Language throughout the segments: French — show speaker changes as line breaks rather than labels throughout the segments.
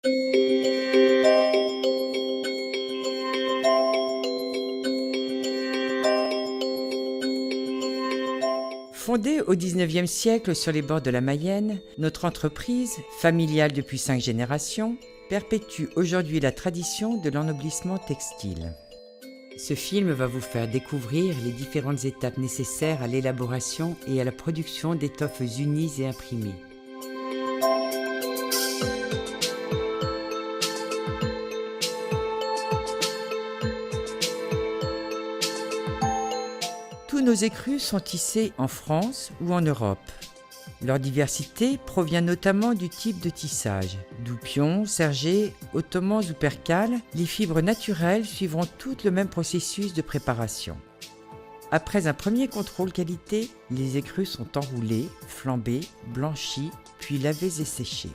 Fondée au XIXe siècle sur les bords de la Mayenne, notre entreprise, familiale depuis 5 générations, perpétue aujourd'hui la tradition de l'ennoblissement textile. Ce film va vous faire découvrir les différentes étapes nécessaires à l'élaboration et à la production d'étoffes unies et imprimées. Tous nos écrus sont tissés en France ou en Europe. Leur diversité provient notamment du type de tissage. Doupion, sergé, ottomans ou percale, les fibres naturelles suivront toutes le même processus de préparation. Après un premier contrôle qualité, les écrus sont enroulés, flambés, blanchis, puis lavés et séchés.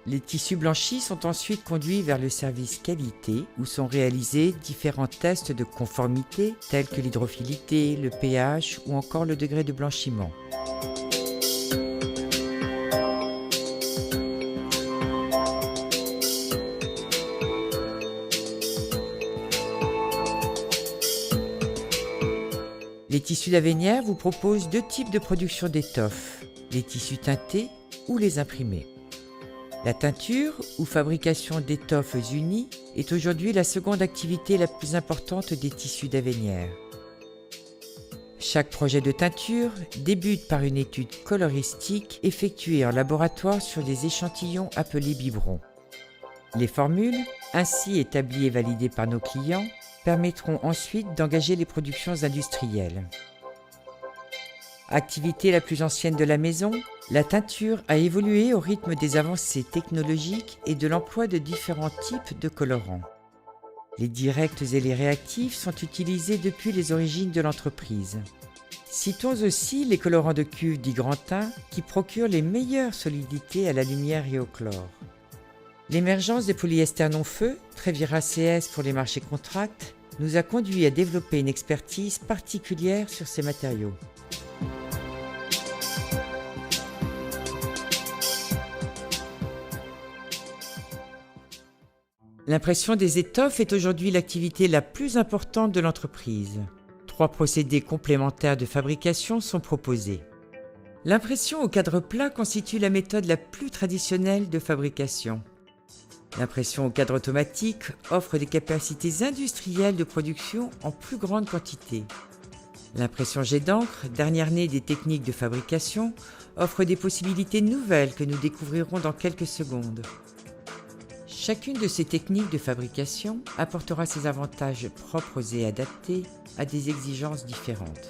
Les tissus blanchis sont ensuite conduits vers le service qualité où sont réalisés différents tests de conformité tels que l'hydrophilité, le pH ou encore le degré de blanchiment. Les tissus Lavenière vous proposent 2 types de production d'étoffes, les tissus teintés ou les imprimés. La teinture, ou fabrication d'étoffes unies, est aujourd'hui la seconde activité la plus importante des tissus d'Avenière. Chaque projet de teinture débute par une étude coloristique effectuée en laboratoire sur des échantillons appelés biberons. Les formules, ainsi établies et validées par nos clients, permettront ensuite d'engager les productions industrielles. Activité la plus ancienne de la maison, la teinture a évolué au rythme des avancées technologiques et de l'emploi de différents types de colorants. Les directs et les réactifs sont utilisés depuis les origines de l'entreprise. Citons aussi les colorants de cuve dits grand teint qui procurent les meilleures solidités à la lumière et au chlore. L'émergence des polyesters non-feu, Trevira CS pour les marchés contracts, nous a conduit à développer une expertise particulière sur ces matériaux. L'impression des étoffes est aujourd'hui l'activité la plus importante de l'entreprise. 3 procédés complémentaires de fabrication sont proposés. L'impression au cadre plat constitue la méthode la plus traditionnelle de fabrication. L'impression au cadre automatique offre des capacités industrielles de production en plus grande quantité. L'impression jet d'encre, dernière née des techniques de fabrication, offre des possibilités nouvelles que nous découvrirons dans quelques secondes. Chacune de ces techniques de fabrication apportera ses avantages propres et adaptés à des exigences différentes.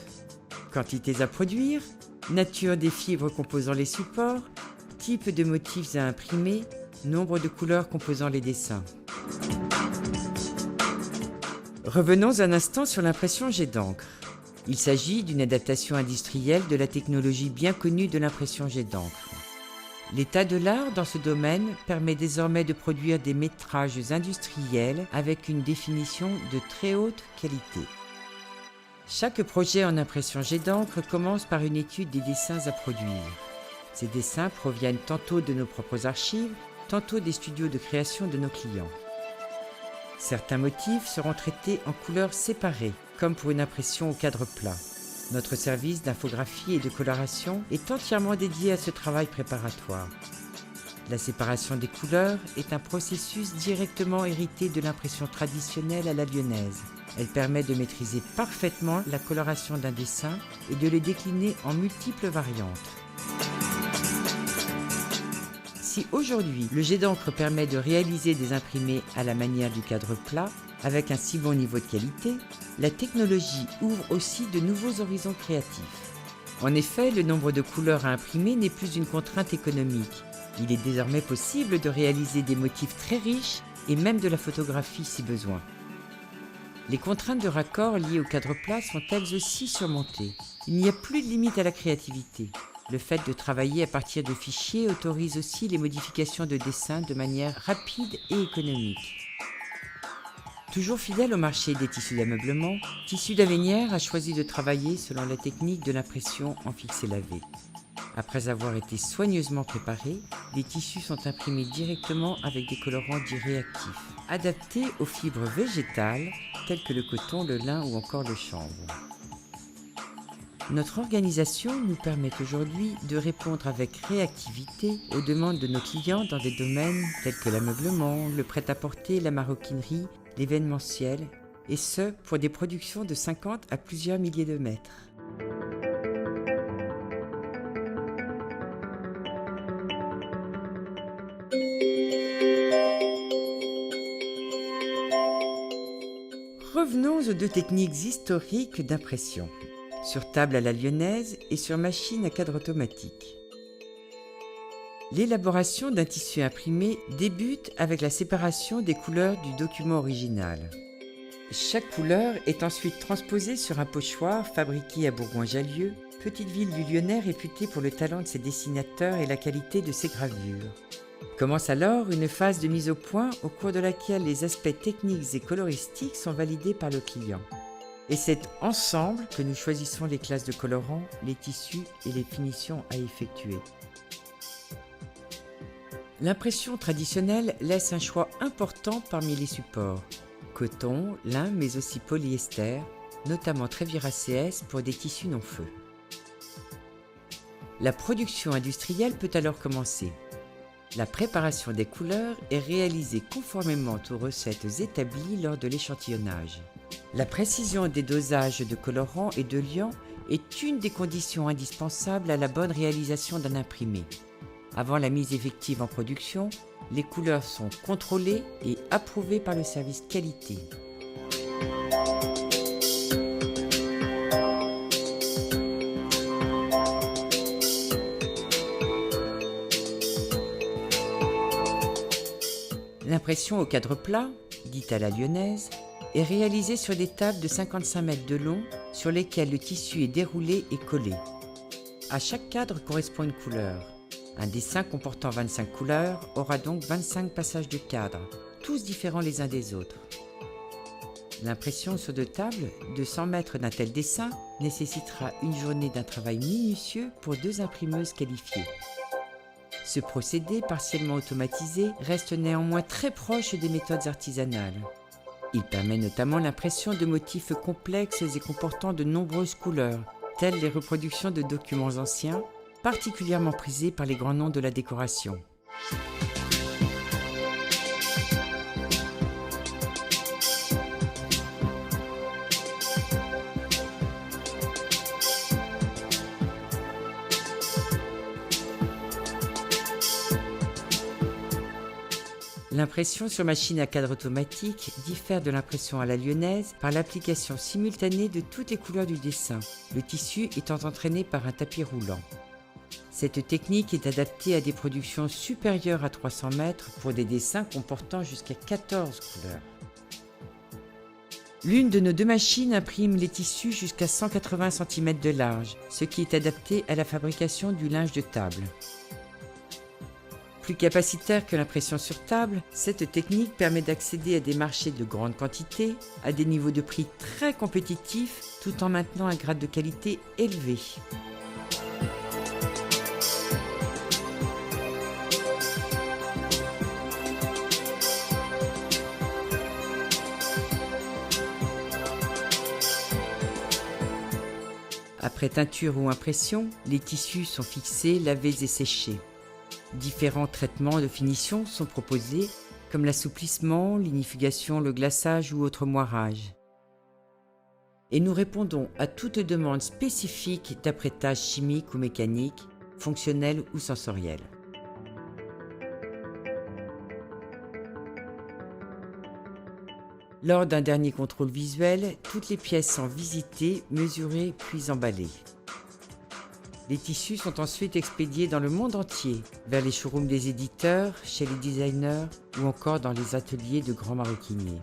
Quantités à produire, nature des fibres composant les supports, type de motifs à imprimer, nombre de couleurs composant les dessins. Revenons un instant sur l'impression jet d'encre. Il s'agit d'une adaptation industrielle de la technologie bien connue de l'impression jet d'encre. L'état de l'art dans ce domaine permet désormais de produire des métrages industriels avec une définition de très haute qualité. Chaque projet en impression jet d'encre commence par une étude des dessins à produire. Ces dessins proviennent tantôt de nos propres archives, tantôt des studios de création de nos clients. Certains motifs seront traités en couleurs séparées, comme pour une impression au cadre plat. Notre service d'infographie et de coloration est entièrement dédié à ce travail préparatoire. La séparation des couleurs est un processus directement hérité de l'impression traditionnelle à la lyonnaise. Elle permet de maîtriser parfaitement la coloration d'un dessin et de le décliner en multiples variantes. Si aujourd'hui, le jet d'encre permet de réaliser des imprimés à la manière du cadre plat, avec un si bon niveau de qualité, la technologie ouvre aussi de nouveaux horizons créatifs. En effet, le nombre de couleurs à imprimer n'est plus une contrainte économique. Il est désormais possible de réaliser des motifs très riches et même de la photographie si besoin. Les contraintes de raccord liées au cadre plat sont elles aussi surmontées. Il n'y a plus de limite à la créativité. Le fait de travailler à partir de fichiers autorise aussi les modifications de dessin de manière rapide et économique. Toujours fidèle au marché des tissus d'ameublement, Tissus d'Avenières a choisi de travailler selon la technique de l'impression en fixé lavé. Après avoir été soigneusement préparés, les tissus sont imprimés directement avec des colorants dits réactifs, adaptés aux fibres végétales telles que le coton, le lin ou encore le chanvre. Notre organisation nous permet aujourd'hui de répondre avec réactivité aux demandes de nos clients dans des domaines tels que l'ameublement, le prêt-à-porter, la maroquinerie, l'événementiel, et ce pour des productions de 50 à plusieurs milliers de mètres. Revenons aux deux techniques historiques d'impression, sur table à la lyonnaise et sur machine à cadre automatique. L'élaboration d'un tissu imprimé débute avec la séparation des couleurs du document original. Chaque couleur est ensuite transposée sur un pochoir fabriqué à Bourgoin-Jallieu, petite ville du Lyonnais réputée pour le talent de ses dessinateurs et la qualité de ses gravures. Commence alors une phase de mise au point au cours de laquelle les aspects techniques et coloristiques sont validés par le client. Et c'est ensemble que nous choisissons les classes de colorants, les tissus et les finitions à effectuer. L'impression traditionnelle laisse un choix important parmi les supports. Coton, lin, mais aussi polyester, notamment Trévira CS pour des tissus non-feu. La production industrielle peut alors commencer. La préparation des couleurs est réalisée conformément aux recettes établies lors de l'échantillonnage. La précision des dosages de colorants et de liants est une des conditions indispensables à la bonne réalisation d'un imprimé. Avant la mise effective en production, les couleurs sont contrôlées et approuvées par le service qualité. L'impression au cadre plat, dite à la lyonnaise, est réalisée sur des tables de 55 mètres de long sur lesquelles le tissu est déroulé et collé. À chaque cadre correspond une couleur. Un dessin comportant 25 couleurs aura donc 25 passages de cadre, tous différents les uns des autres. L'impression sur deux tables de 100 mètres d'un tel dessin nécessitera une journée d'un travail minutieux pour 2 imprimeuses qualifiées. Ce procédé partiellement automatisé reste néanmoins très proche des méthodes artisanales. Il permet notamment l'impression de motifs complexes et comportant de nombreuses couleurs, telles les reproductions de documents anciens, particulièrement prisés par les grands noms de la décoration. L'impression sur machine à cadre automatique diffère de l'impression à la lyonnaise par l'application simultanée de toutes les couleurs du dessin, le tissu étant entraîné par un tapis roulant. Cette technique est adaptée à des productions supérieures à 300 mètres pour des dessins comportant jusqu'à 14 couleurs. L'une de nos 2 machines imprime les tissus jusqu'à 180 cm de large, ce qui est adapté à la fabrication du linge de table. Plus capacitaire que l'impression sur table, cette technique permet d'accéder à des marchés de grande quantité, à des niveaux de prix très compétitifs, tout en maintenant un grade de qualité élevé. Après teinture ou impression, les tissus sont fixés, lavés et séchés. Différents traitements de finition sont proposés, comme l'assouplissement, l'inifugation, le glaçage ou autre moirage. Et nous répondons à toute demande spécifique d'apprêtage chimique ou mécanique, fonctionnel ou sensoriel. Lors d'un dernier contrôle visuel, toutes les pièces sont visitées, mesurées puis emballées. Les tissus sont ensuite expédiés dans le monde entier, vers les showrooms des éditeurs, chez les designers ou encore dans les ateliers de grands maroquiniers.